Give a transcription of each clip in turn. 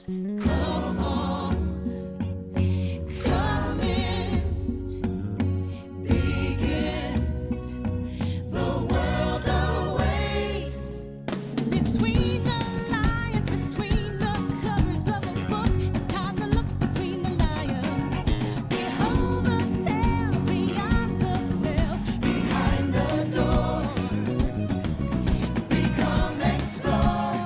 snails. Come on, come in, begin. The world awaits. Between the lines, between the covers of the book, it's time to look between the lions. Behold the tales, beyond the tales, behind the door. Become explore.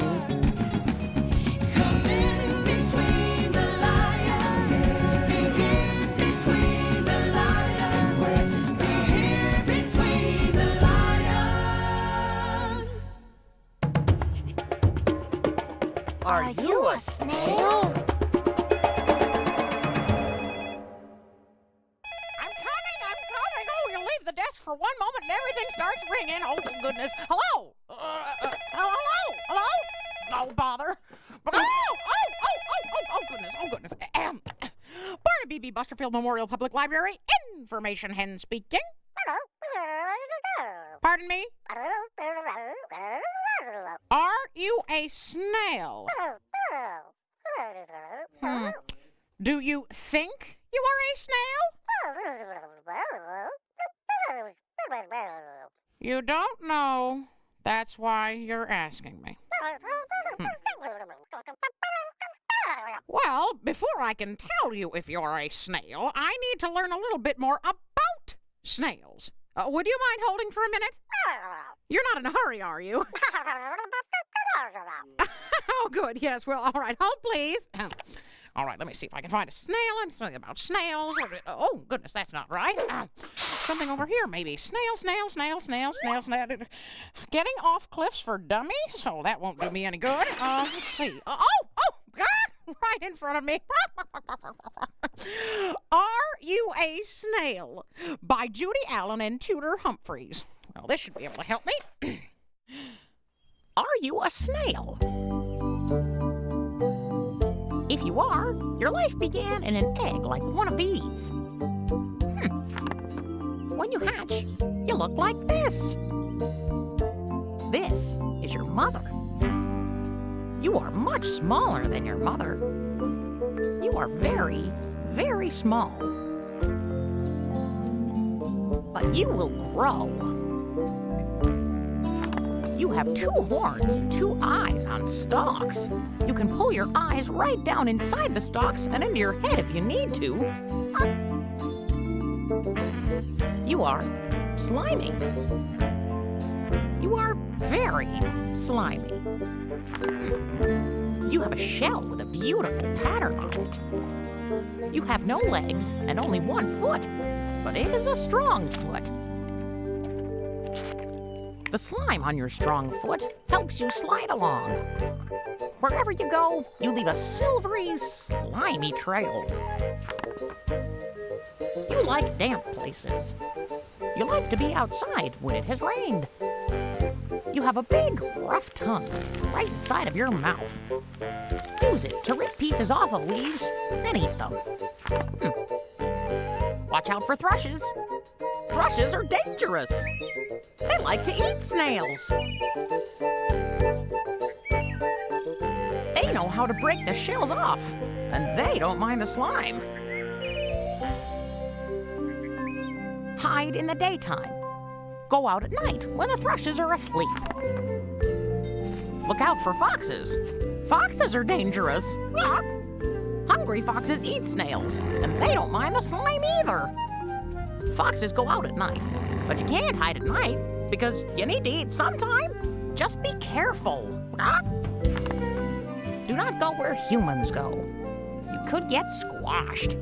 Come in between the lions. Begin between the lions. Be here between the lions. Are you a snail? I'm coming. Oh, you leave the desk for one moment and everything starts ringing. Oh, goodness. Hello? Hello? No bother. Oh, goodness. Barnaby B. Busterfield Memorial Public Library, Information Hen speaking. Pardon me? Are you a snail? Do you think you are a snail? You don't know. That's why you're asking me. Well, before I can tell you if you're a snail, I need to learn a little bit more about snails. Would you mind holding for a minute? You're not in a hurry, are you? Oh, good. Yes. Well, all right. Hold, please. All right. Let me see if I can find a snail. I'm something about snails. Oh, goodness. That's not right. Something over here, maybe. Snail. Getting off cliffs for dummies? Oh, that won't do me any good. Let's see. Right in front of me. Are You a Snail? By Judy Allen and Tudor Humphreys. Well, this should be able to help me. Are you a snail? If you are, your life began in an egg like one of these. When you hatch, you look like this. This is your mother. You are much smaller than your mother. You are very, very small. But you will grow. You have 2 horns and 2 eyes on stalks. You can pull your eyes right down inside the stalks and into your head if you need to. You are slimy. You are very slimy. You have a shell with a beautiful pattern on it. You have no legs and only 1 foot, but it is a strong foot. The slime on your strong foot helps you slide along. Wherever you go, you leave a silvery, slimy trail. You like damp places. You like to be outside when it has rained. You have a big, rough tongue right inside of your mouth. Use it to rip pieces off of leaves and eat them. Watch out for thrushes. Thrushes are dangerous. They like to eat snails. They know how to break the shells off, and they don't mind the slime. Hide in the daytime. Go out at night when the thrushes are asleep. Look out for foxes. Foxes are dangerous. Hungry foxes eat snails, and they don't mind the slime either. Foxes go out at night, but you can't hide at night because you need to eat sometime. Just be careful. Do not go where humans go. You could get squashed.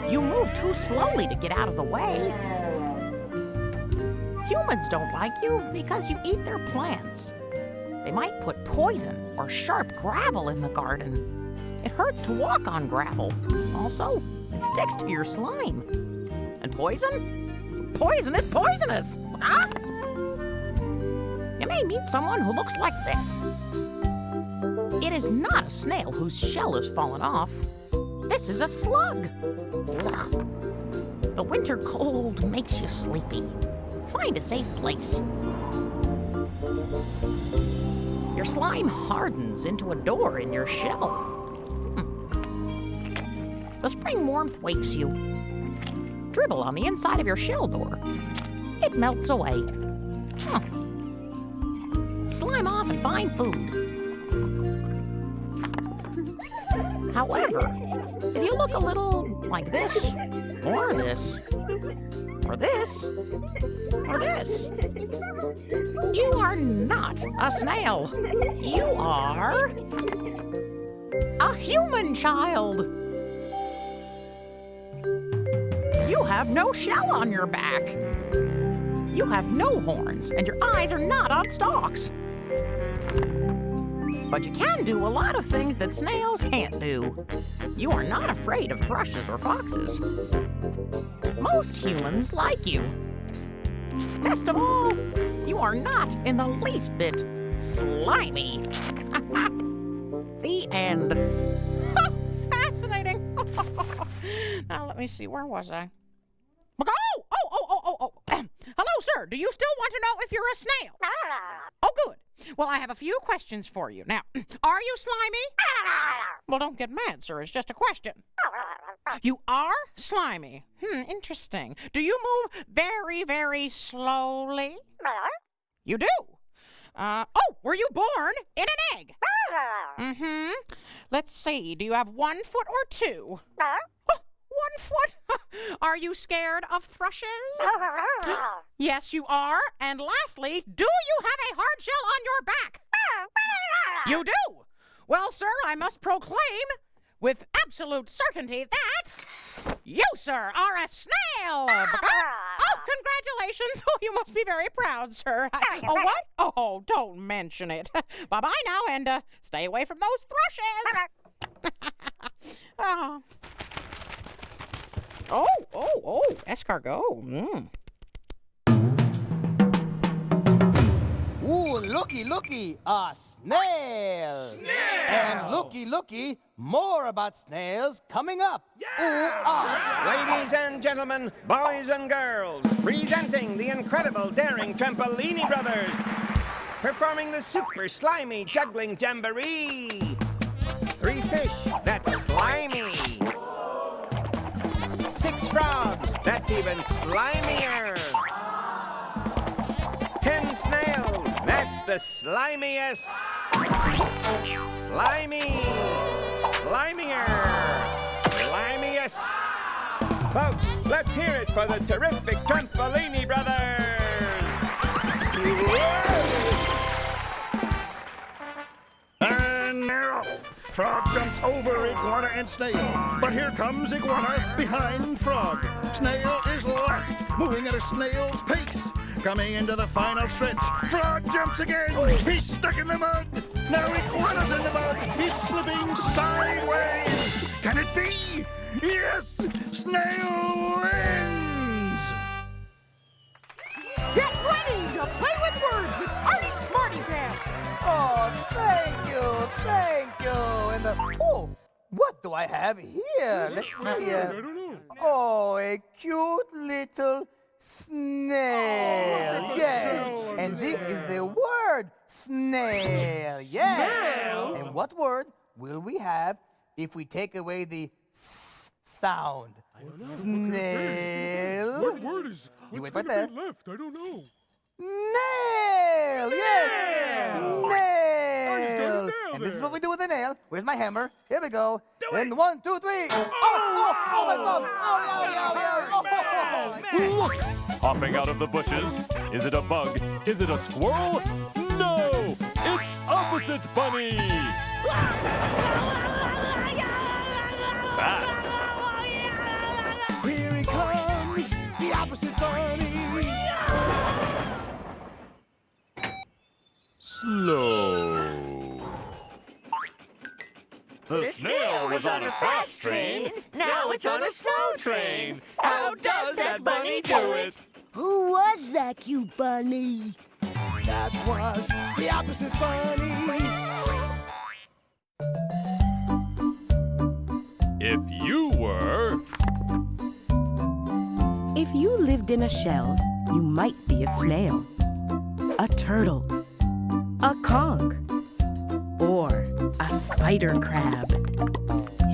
You move too slowly to get out of the way. Humans don't like you because you eat their plants. They might put poison or sharp gravel in the garden. It hurts to walk on gravel. Also, it sticks to your slime. And poison? Poison is poisonous! You may meet someone who looks like this. It is not a snail whose shell has fallen off. This is a slug. The winter cold makes you sleepy. Find a safe place. Your slime hardens into a door in your shell. The spring warmth wakes you. Dribble on the inside of your shell door. It melts away. Huh. Slime off and find food. However, if you look a little like this, or this, or this, or this, you are not a snail. You are a human child. You have no shell on your back. You have no horns, and your eyes are not on stalks. But you can do a lot of things that snails can't do. You are not afraid of thrushes or foxes. Most humans like you. Best of all, you are not in the least bit slimy. The end. Fascinating. Now let me see, where was I? Oh. Hello, sir. Do you still want to know if you're a snail? Oh, good. Well, I have a few questions for you. Now, are you slimy? Well, don't get mad, sir. It's just a question. You are slimy. Interesting. Do you move very, very slowly? You do. Were you born in an egg? Let's see. Do you have 1 foot or 2? 1 foot? Are you scared of thrushes? Yes, you are. And lastly, do you have a hard shell on your back? You do. Well, sir, I must proclaim with absolute certainty that you, sir, are a snail. Oh, congratulations. Oh, you must be very proud, sir. Oh, what? Oh, don't mention it. Bye-bye now, and stay away from those thrushes. Oh, escargot. Ooh, looky, a snail! And looky, more about snails coming up. Ladies and gentlemen, boys and girls, presenting the incredible daring Trampolini Brothers, performing the super slimy juggling jamboree. 3 fish, that's slimy. 6 frogs, that's even slimier. 10 snails, that's the slimiest. Slimy, slimier, slimiest. Folks, let's hear it for the terrific Trampolini Brothers. And they're off. Frog jumps over iguana and snail. But here comes iguana behind frog. Snail is lost, moving at a snail's pace. Coming into the final stretch. Frog jumps again. He's stuck in the mud. Now iguana's in the mud. He's slipping sideways. Can it be? Yes! Snail wins! Get ready to play with words with Artie Smarty Pants. Oh, thank you. And what do I have here? Let's see. I don't know. Oh, a cute little snail. Yes. And this is the word snail. Yes. Snail? And what word will we have if we take away the s sound? Snail. What word is? You What's wait right gonna there. be left? I don't know. Nail! Yes! Nail! Nail! nail And this is there. what we do with a nail. Where's my hammer? Here we go. And 1, 2, 3. Oh, my God! Oh. Hopping out of the bushes. Is it a bug? Is it a squirrel? No! It's Opposite Bunny! Fast! Here he comes, the opposite bunny. Slow. The snail was on a fast train. Now it's on a slow train. How does that bunny do it? Who was that cute bunny? That was the opposite bunny. If you were... If you lived in a shell, you might be a snail, a turtle, a conch, or a spider crab.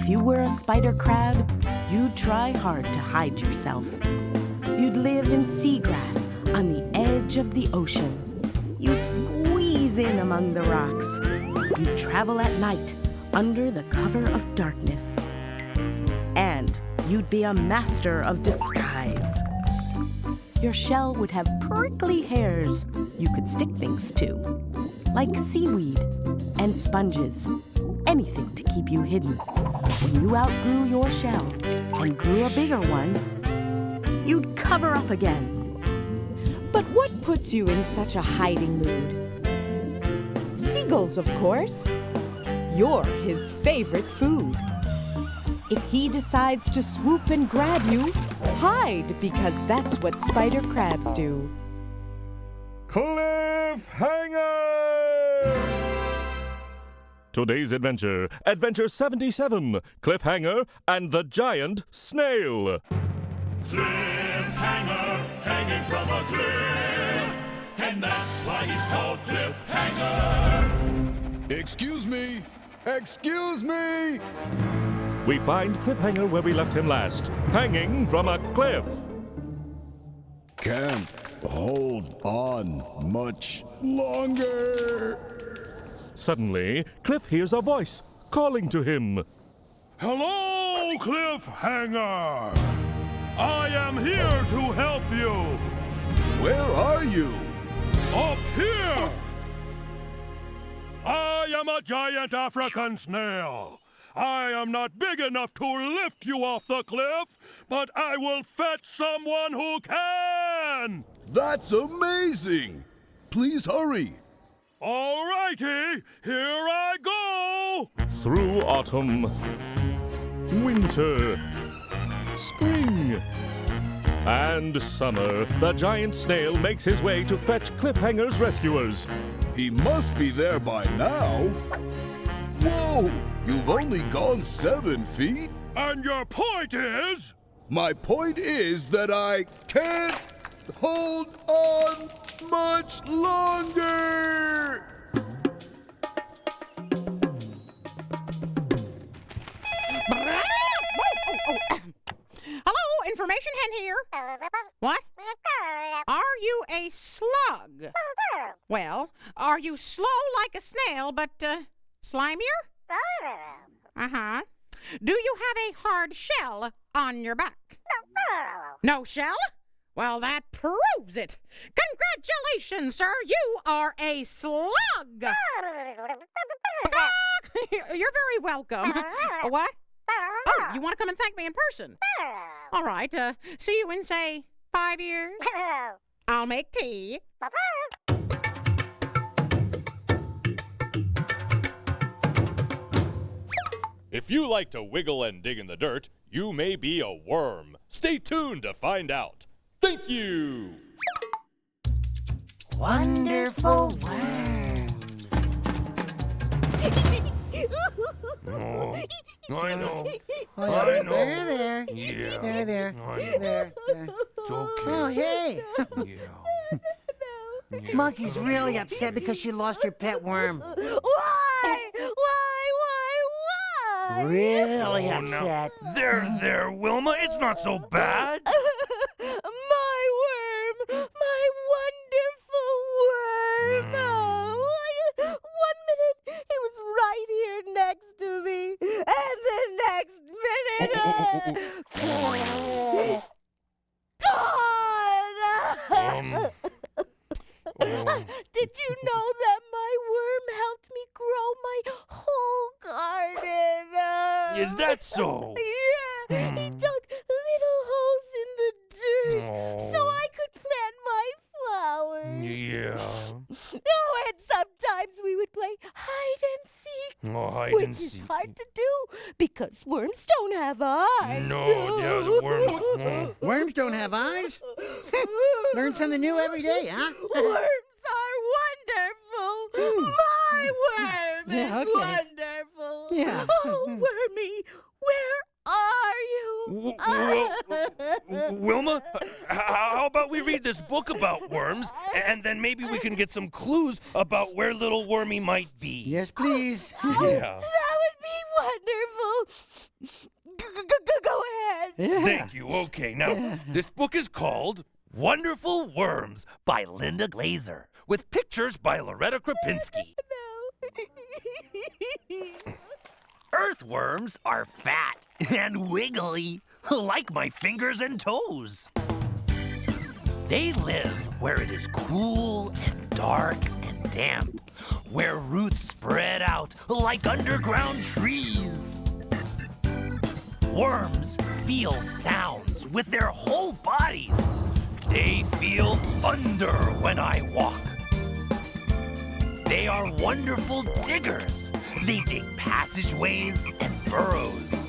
If you were a spider crab, you'd try hard to hide yourself. You'd live in seagrass on the edge of the ocean. You'd squeeze in among the rocks. You'd travel at night under the cover of darkness. And you'd be a master of disguise. Your shell would have prickly hairs you could stick things to, like seaweed and sponges, anything to keep you hidden. When you outgrew your shell and grew a bigger one, you'd cover up again. But what puts you in such a hiding mood? Seagulls, of course. You're his favorite food. If he decides to swoop and grab you, hide, because that's what spider crabs do. Cliffhanger! Today's adventure, Adventure 77, Cliffhanger and the Giant Snail. Cliffhanger, hanging from a cliff, and that's why he's called Cliffhanger. Excuse me! Excuse me! We find Cliffhanger where we left him last, hanging from a cliff. Can't hold on much longer. Suddenly, Cliff hears a voice calling to him. Hello, Cliffhanger! I am here to help you! Where are you? Up here! I am a giant African snail. I am not big enough to lift you off the cliff, but I will fetch someone who can! That's amazing! Please hurry. All righty, here I go! Through autumn, winter, spring, and summer, the giant snail makes his way to fetch Cliffhanger's rescuers. He must be there by now. Whoa! You've only gone 7 feet? And your point is? My point is that I can't hold on much longer! Hello, information hen here. What? Are you a slug? Well, are you slow like a snail, but slimier? Uh-huh. Do you have a hard shell on your back? No shell? Well, that proves it. Congratulations, sir. You are a slug. You're very welcome. What? Oh, you want to come and thank me in person? All right. See you in, say, 5 years. I'll make tea. If you like to wiggle and dig in the dirt, you may be a worm. Stay tuned to find out. Thank you! Wonderful worms. Oh, I know. There. Yeah. There. I know. There. It's okay. Oh, hey. Yeah. Monkey's really upset because she lost her pet worm. Why? Really Oh, no. upset. There, Wilma. It's not so bad. My worm! My wonderful worm! Oh, one minute he was right here next to me, and the next minute, gone! Did you know that my worm helped me grow my whole garden? Is that so? Yeah, he dug little holes in the dirt so Oh. I could plant my flowers. Yeah. Oh, and sometimes we would play hide and seek, Oh, hide which and is seek. hard to do because worms don't have eyes. No, yeah, the worms. Oh. Worms don't have eyes? Learn something new every day, huh? Worms are wonderful. My worm is Yeah, okay. wonderful. Yeah. Oh, Wormy, where are you? Wilma, how about we read this book about worms, and then maybe we can get some clues about where little Wormy might be. Yes, please. Yeah. That would be wonderful. Thank you. Okay, now, this book is called Wonderful Worms by Linda Glazer, with pictures by Loretta Krapinski. Earthworms are fat and wiggly, like my fingers and toes. They live where it is cool and dark and damp, where roots spread out like underground trees. Worms feel sounds with their whole bodies. They feel thunder when I walk. They are wonderful diggers. They dig passageways and burrows.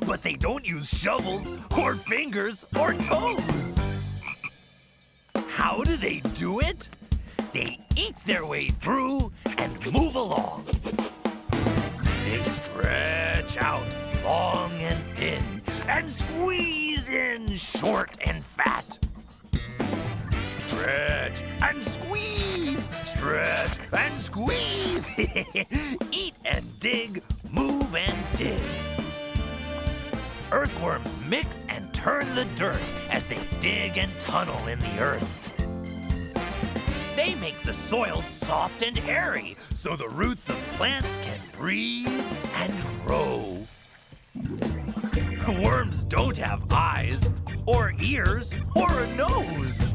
But they don't use shovels or fingers or toes. How do they do it? They eat their way through and move along. They stretch out long and thin and squeeze in short and fat. Stretch and squeeze, stretch and squeeze. Eat and dig, move and dig. Earthworms mix and turn the dirt as they dig and tunnel in the earth. They make the soil soft and airy so the roots of plants can breathe and grow. Worms don't have eyes, or ears, or a nose.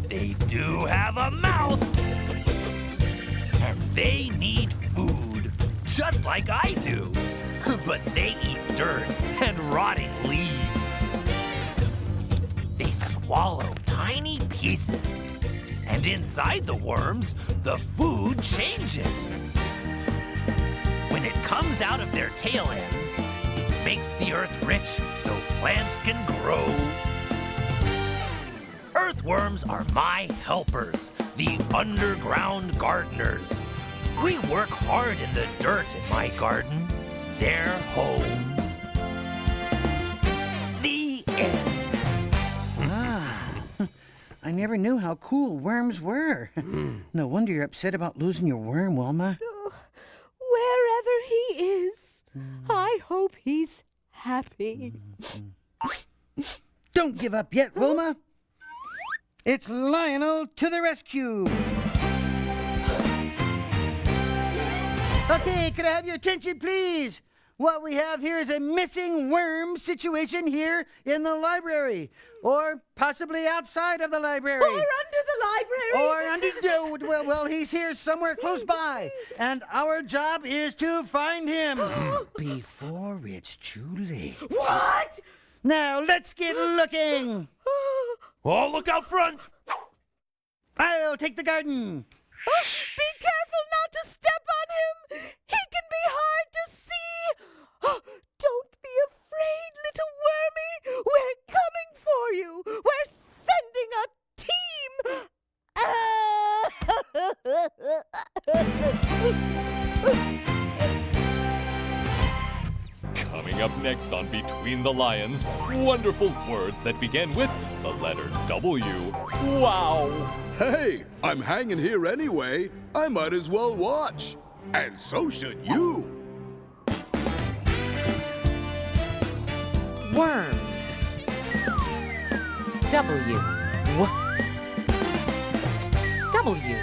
They do have a mouth. And they need food, just like I do. But they eat dirt and rotting leaves. They swallow tiny pieces. And inside the worms, the food changes. When it comes out of their tail ends, it makes the earth rich so plants can grow. Earthworms are my helpers, the underground gardeners. We work hard in the dirt in my garden. Their home. The end. I never knew how cool worms were. No wonder you're upset about losing your worm, Wilma. Wherever he is, I hope he's happy. Don't give up yet, Wilma. It's Lionel to the rescue. Okay, could I have your attention, please? What we have here is a missing worm situation here in the library. Or possibly outside of the library. Or under the library. Or under... well, he's here somewhere close by. And our job is to find him. Before it's too late. What? Now, let's get looking. Oh, look out front. I'll take the garden. Be careful not to step on him. He can be hard to see. Don't be afraid, little wormy. We're coming for you. We're sending a team. Coming up next on Between the Lions, wonderful words that begin with the letter W. Wow! Hey, I'm hanging here anyway. I might as well watch. And so should you. Worms. W. W.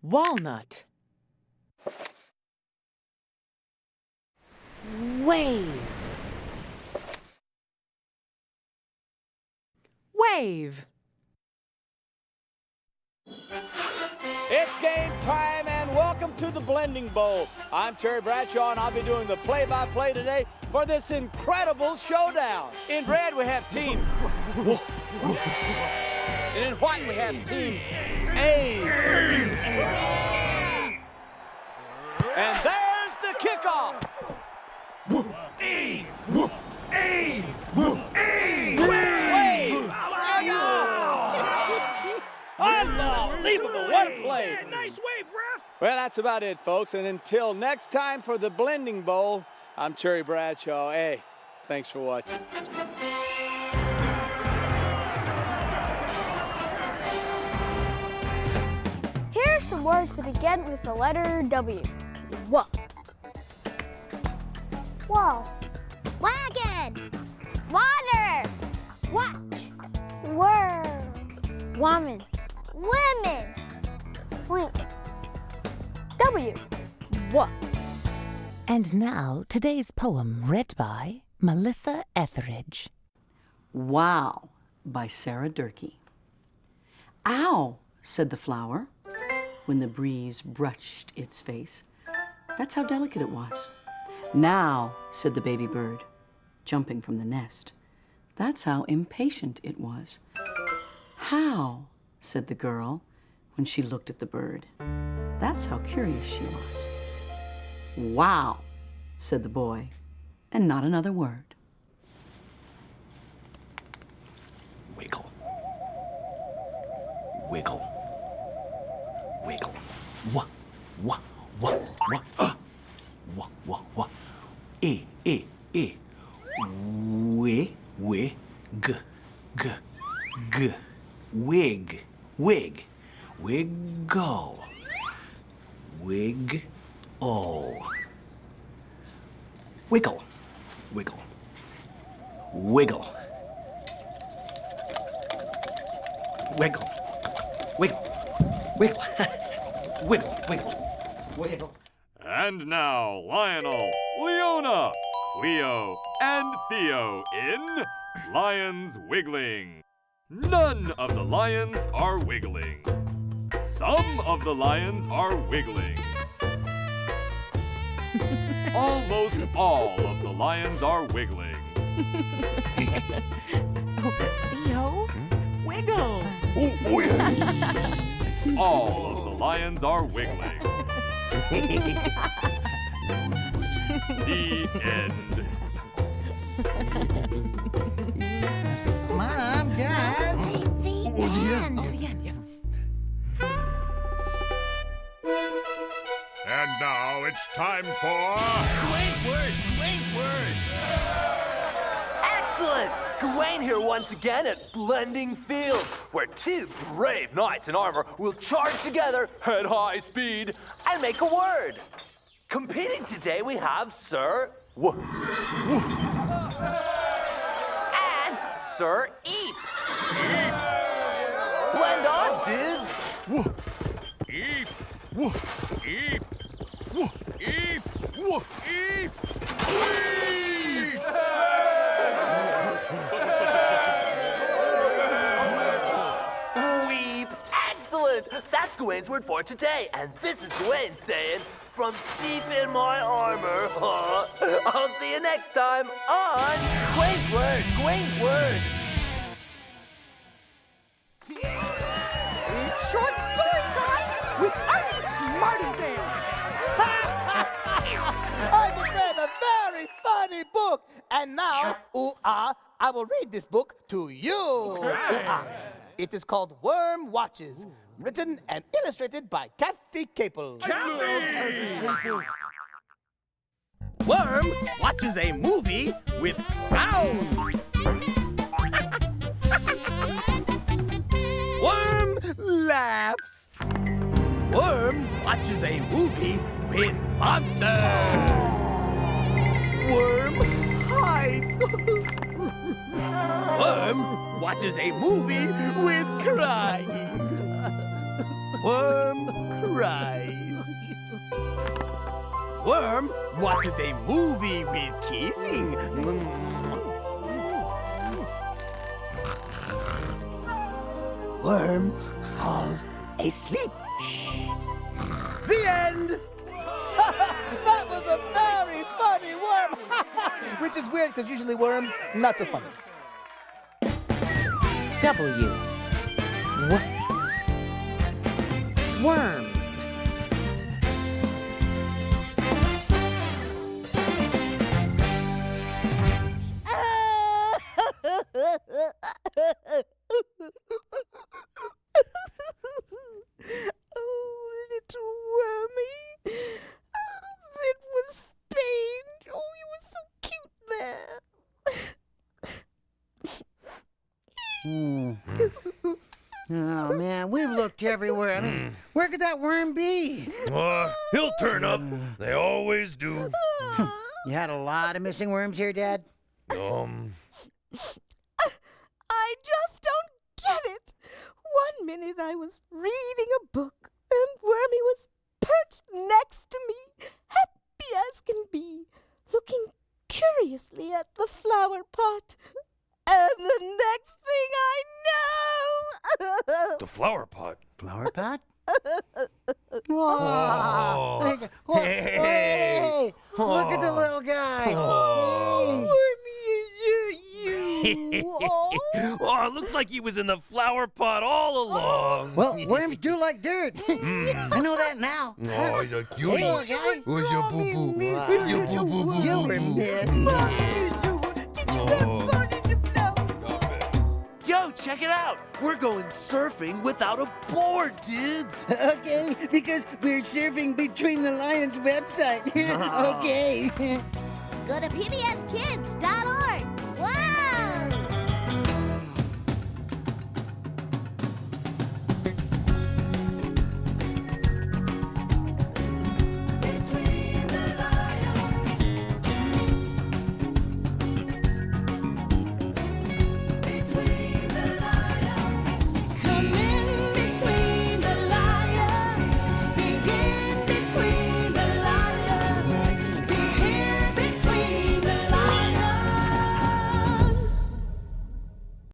Walnut. Wave. Wave. It's game time and welcome to the Blending Bowl. I'm Terry Bradshaw and I'll be doing the play-by-play today for this incredible showdown. In red we have team. And in white we have team A. And there's the kickoff. Wave! Unbelievable, what a play. Nice wave, ref. Well, that's about it, folks. And until next time for the Blending Bowl, I'm Terry Bradshaw. Hey, thanks for watching. Here are some words that begin with the letter W. Wall. Wagon. Water. Watch. Worm. Woman. Women. Wink. W. What? And now, today's poem read by Melissa Etheridge. Wow, by Sarah Durkee. Ow, said the flower, when the breeze brushed its face. That's how delicate it was. Now, said the baby bird, jumping from the nest. That's how impatient it was. How, said the girl, when she looked at the bird. That's how curious she was. Wow, said the boy, and not another word. Wiggle. Wiggle. Wiggle. Wah, wah, wah, wah, wah, wah, wah. E. Wi, g, g, g. Wig, wig. Wiggle. Wig, all. Wiggle, wiggle. Wiggle. Wiggle. Wiggle. Wiggle. Wiggle. Wiggle. Wiggle. And now, Lionel, Leona, Cleo, and Theo in Lions Wiggling. None of the lions are wiggling. Some of the lions are wiggling. Almost all of the lions are wiggling. Theo, wiggle. Oh, yeah. All of the lions are wiggling. The end. Mom, Dad. The end. Oh, the end, yes. And now it's time for... Gawain's word! Gawain's word! Excellent! Gawain here once again at Blending Field, where two brave knights in armor will charge together at high speed and make a word. Competing today we have Sir and Sir Eep. Blend on, dudes. Eep! Eep! Eep! Eep! Eep! Weep. Excellent! That's Gawain's word for today, and this is Gawain saying, from deep in my armor, I'll see you next time on Gawain's Word, Gawain's Word. It's short story time with Artie Smarty Pants. I prepared a very funny book, and now, I will read this book to you. It is called Worm Watches, written and illustrated by Kathy Capel. Worm watches a movie with crowns. Worm laughs. Worm watches a movie with monsters. Worm hides. Worm watches a movie with crying. Worm cries. Worm watches a movie with kissing. Worm falls asleep. The end! That was a very funny worm! Which is weird because usually worms, not so funny. W. Worms. Oh, little wormy. It was Spain. Oh, you were so cute there. Oh, man, we've looked everywhere. I mean, where Where could that worm be? He'll turn up. They always do. You had a lot of missing worms here, Dad? I just don't get it. One minute I was reading a book, and Wormy was perched next to me, happy as can be, looking curiously at the flower pot. And the next thing I know... The flower pot. Flower pot? Oh. Hey! Look at the little guy. Wormy, is you? Oh, it looks like he was in the flower pot all along. Well, worms do like dirt. I know that now. Oh, he's a cutie. Hey, little guy. Where's your boo-boo? Your boo-boo. You were missed. Did you have fun in the flower? Yo, check it out. We're going surfing without a board, dudes. Okay, because we're surfing between the Lions website. Okay. Go to pbskids.org.